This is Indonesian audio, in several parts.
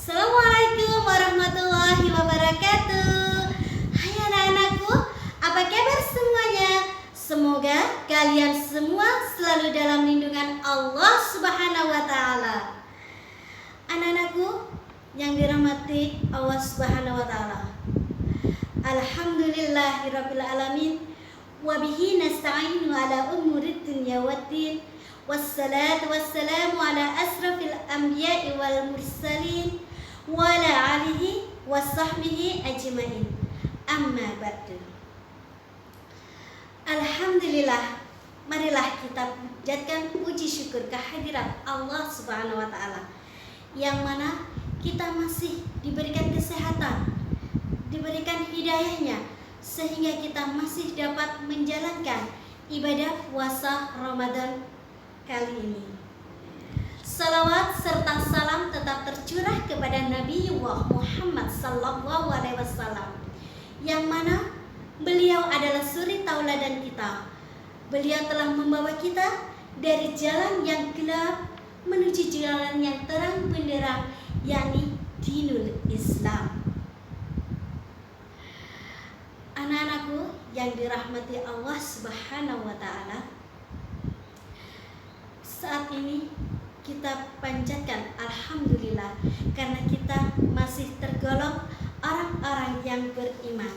Assalamualaikum warahmatullahi wabarakatuh. Hai anak-anakku, apa kabar semuanya? Semoga kalian semua selalu dalam lindungan Allah Subhanahu wa taala. Anak-anakku yang dirahmati Allah Subhanahu wa taala. Alhamdulillahirabbil alamin wa bihi nasta'inu ala umurid dunya waddin. Wassalatu wassalamu ala asrafil anbiya'i wal mursalin wa ala alihi wa sahbihi ajmain. Amma ba'du. Alhamdulillah, marilah kita panjatkan puji syukur kehadirat Allah Subhanahu wa taala, yang mana kita masih diberikan kesehatan, diberikan hidayahnya, sehingga kita masih dapat menjalankan ibadah puasa Ramadan kali ini. Salawat serta salam tetap tercurah kepada Nabi Muhammad sallallahu alaihi wasallam, yang mana beliau adalah suri tauladan kita. Beliau telah membawa kita dari jalan yang gelap menuju jalan yang terang benderang, yakni dinul Islam. Anak-anakku yang dirahmati Allah Subhanahu wa taala, saat ini kita panjatkan alhamdulillah karena kita masih tergolong orang-orang yang beriman.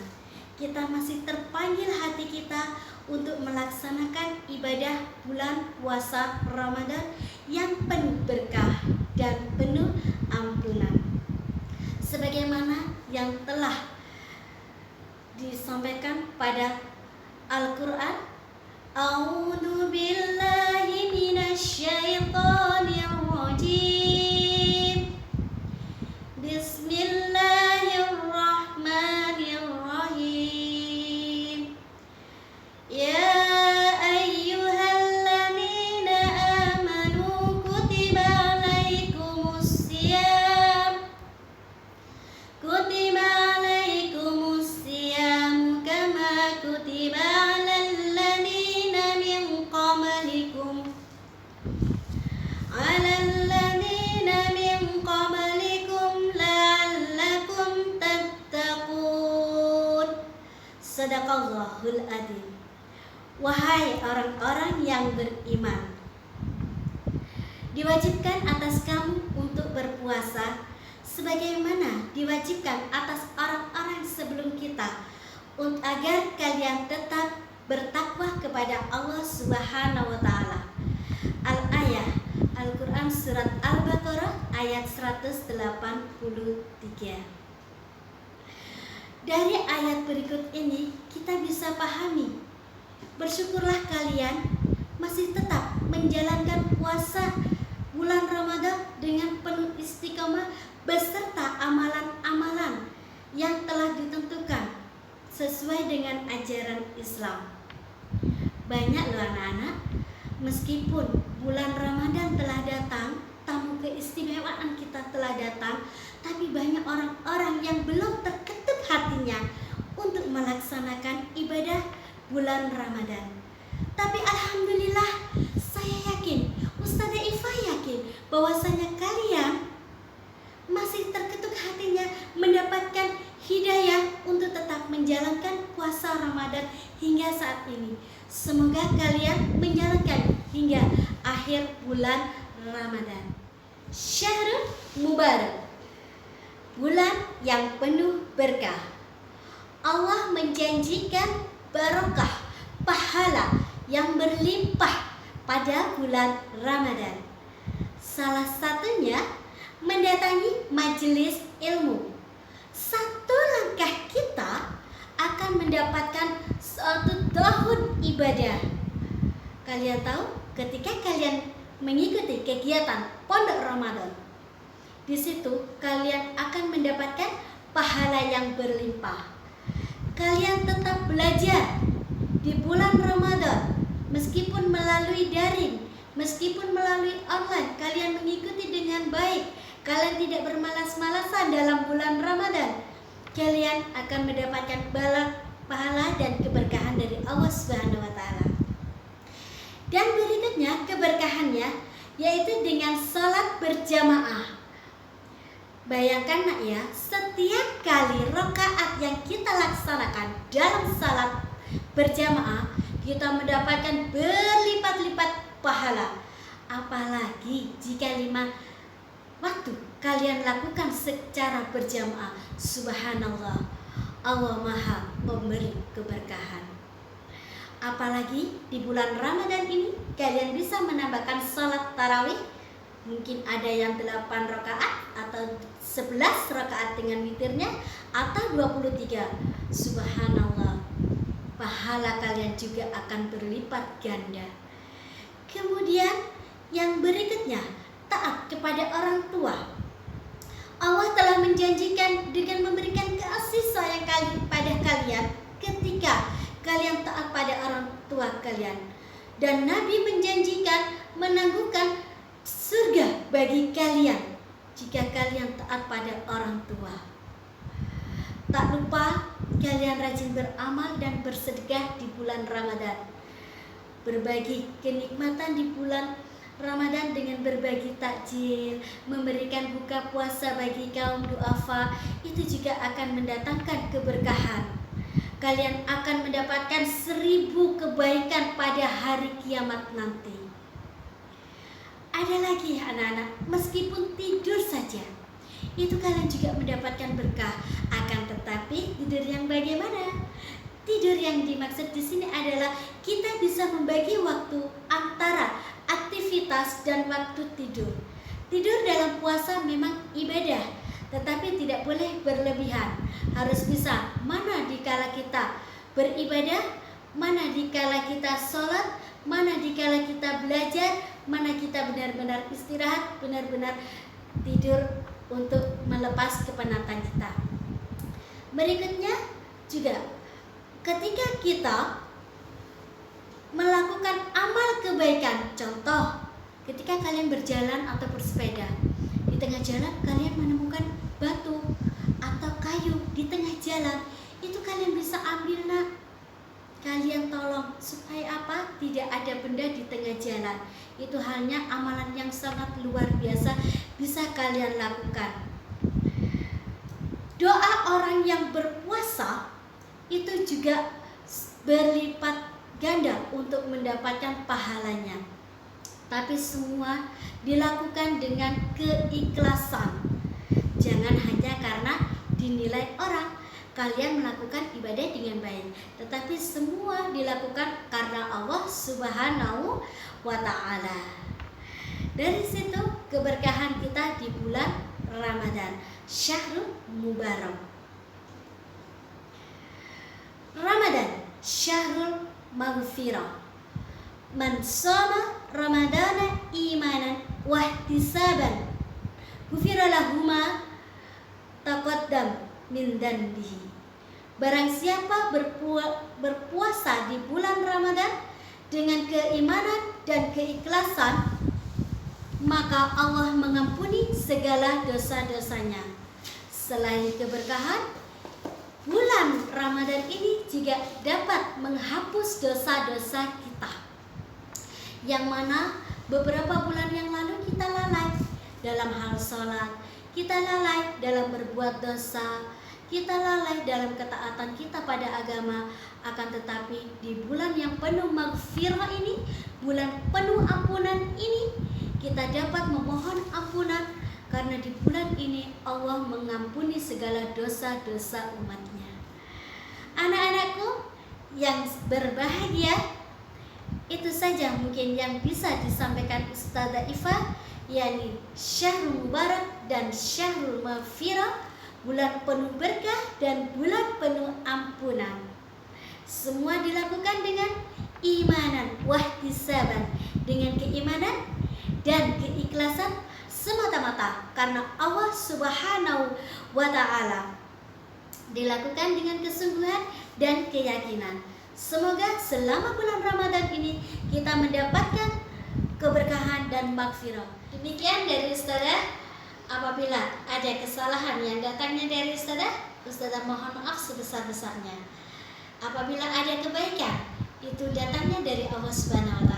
Kita masih terpanggil hati kita untuk melaksanakan ibadah bulan puasa Ramadan yang penuh berkah dan penuh ampunan, sebagaimana yang telah disampaikan pada Al-Quran. A'udzu billahi minasyaitonir rajim. Bismillahirrahmanirrahim. Ya ayyuhalladzina amanu kutiba alaikumus syiyam. Kutiba alaikumus syiyam kama kutiba alal ladzina min qablikum la'allakum tattaqun. Sadaqallahul adzim. Wahai orang-orang yang beriman, diwajibkan atas kamu untuk berpuasa sebagaimana diwajibkan atas orang-orang sebelum kita, agar kalian tetap bertakwa kepada Allah Subhanahu wa taala. Al-ayah Al-Quran Surat Al-Baqarah ayat 183. Dari ayat berikut ini kita bisa pahami, bersyukurlah kalian masih tetap menjalankan puasa bulan Ramadan dengan penuh istiqomah beserta amalan-amalan yang telah ditentukan sesuai dengan ajaran Islam. Banyak loh anak-anak, meskipun bulan Ramadan telah datang, tamu keistimewaan kita telah datang, tapi banyak orang-orang yang belum terketuk hatinya untuk melaksanakan ibadah bulan Ramadan. Tapi alhamdulillah, saya yakin, Ustazah Ifa yakin bahwasanya kalian masih terketuk hatinya mendapatkan hidayah untuk tetap menjalankan puasa Ramadan hingga saat ini. Semoga kalian menjalankan hingga akhir bulan Ramadan. Syahrul Mubarak, bulan yang penuh berkah. Allah menjanjikan barokah, pahala yang berlimpah pada bulan Ramadan. Salah satunya mendatangi majelis ilmu. Satu langkah kita akan mendapatkan suatu tahun ibadah. Kalian tahu, ketika kalian mengikuti kegiatan Pondok Ramadan, di situ kalian akan mendapatkan pahala yang berlimpah. Kalian tetap belajar di bulan Ramadan, meskipun melalui daring, meskipun melalui online, kalian mengikuti dengan baik. Kalian tidak bermalas-malasan dalam bulan Ramadan. Kalian akan mendapatkan pahala dan keberkahan dari Allah Subhanahu wa taala. Dan berikutnya keberkahannya yaitu dengan salat berjamaah. Bayangkan nak ya, setiap kali rakaat yang kita laksanakan dalam salat berjamaah, kita mendapatkan berlipat-lipat pahala. Apalagi jika 5 waktu kalian lakukan secara berjamaah. Subhanallah, Allah Maha memberi keberkahan. Apalagi di bulan Ramadan ini kalian bisa menambahkan salat tarawih. Mungkin ada yang 8 rakaat atau 11 rakaat dengan witirnya, atau 23. Subhanallah, pahala kalian juga akan berlipat ganda. Kemudian yang berikutnya, taat kepada orang tua. Allah telah menjanjikan dengan memberikan kasih sayang pada kalian ketika kalian taat pada orang tua kalian. Dan Nabi menjanjikan menangguhkan surga bagi kalian jika kalian taat pada orang tua. Tak lupa kalian rajin beramal dan bersedekah di bulan Ramadan. Berbagi kenikmatan di bulan Ramadan dengan berbagi takjil, memberikan buka puasa bagi kaum duafa, itu juga akan mendatangkan keberkahan. Kalian akan mendapatkan 1000 kebaikan pada hari kiamat nanti. Ada lagi anak-anak, meskipun tidur saja, itu kalian juga mendapatkan berkah. Akan tetapi tidur yang bagaimana? Tidur yang dimaksud di sini adalah kita bisa membagi waktu antara aktivitas dan waktu tidur. Tidur dalam puasa memang ibadah, tetapi tidak boleh berlebihan. Harus bisa mana dikala kita beribadah, mana dikala kita sholat, mana dikala kita belajar, mana kita benar-benar istirahat, benar-benar tidur untuk melepas kepenatan kita. Berikutnya juga, ketika kita melakukan amal kebaikan, contoh ketika kalian berjalan atau bersepeda, di tengah jalan kalian menemukan batu atau kayu di tengah jalan, itu kalian bisa ambil nak. Kalian tolong supaya apa? Tidak ada benda di tengah jalan. Itu hanya amalan yang sangat luar biasa bisa kalian lakukan. Doa orang yang berpuasa itu juga berlipat ganda untuk mendapatkan pahalanya. Tapi semua dilakukan dengan keikhlasan. Jangan hanya karena dinilai orang kalian melakukan ibadah dengan baik, tetapi semua dilakukan karena Allah Subhanahu wa Ta'ala. Dari situ keberkahan kita di bulan Ramadan, Syahrul Mubarak. Ramadan Syahrul Maghfirah. Man shoma Ramadana imanan wa ihtisaban ghufira lahu ma taqaddam min danbihi. Barang siapa berpuasa di bulan Ramadan dengan keimanan dan keikhlasan, maka Allah mengampuni segala dosa-dosanya. Selain keberkahan, bulan Ramadan ini juga dapat menghapus dosa-dosa kita, yang mana beberapa bulan yang lalu kita lalai dalam hal sholat, kita lalai dalam berbuat dosa, kita lalai dalam ketaatan kita pada agama. Akan tetapi di bulan yang penuh maghfirah ini, bulan penuh ampunan ini, kita dapat memohon ampunan, karena di bulan ini Allah mengampuni segala dosa-dosa umatnya. Anak-anakku yang berbahagia, itu saja mungkin yang bisa disampaikan Ustazah Ifa, yakni Syahrul Mubarak dan Syahrul Maghfirah, bulan penuh berkah dan bulan penuh ampunan. Semua dilakukan dengan imanan wahtisaban, dengan keimanan dan keikhlasan semata-mata karena Allah Subhanahu wa Ta'ala. Dilakukan dengan kesungguhan dan keyakinan. Semoga selama bulan Ramadan ini kita mendapatkan keberkahan dan maghfirah. Demikian dari Ustazah. Apabila ada kesalahan yang datangnya dari Ustazah mohon maaf sebesar-besarnya. Apabila ada kebaikan, itu datangnya dari Allah Subhanahu wa Ta'ala.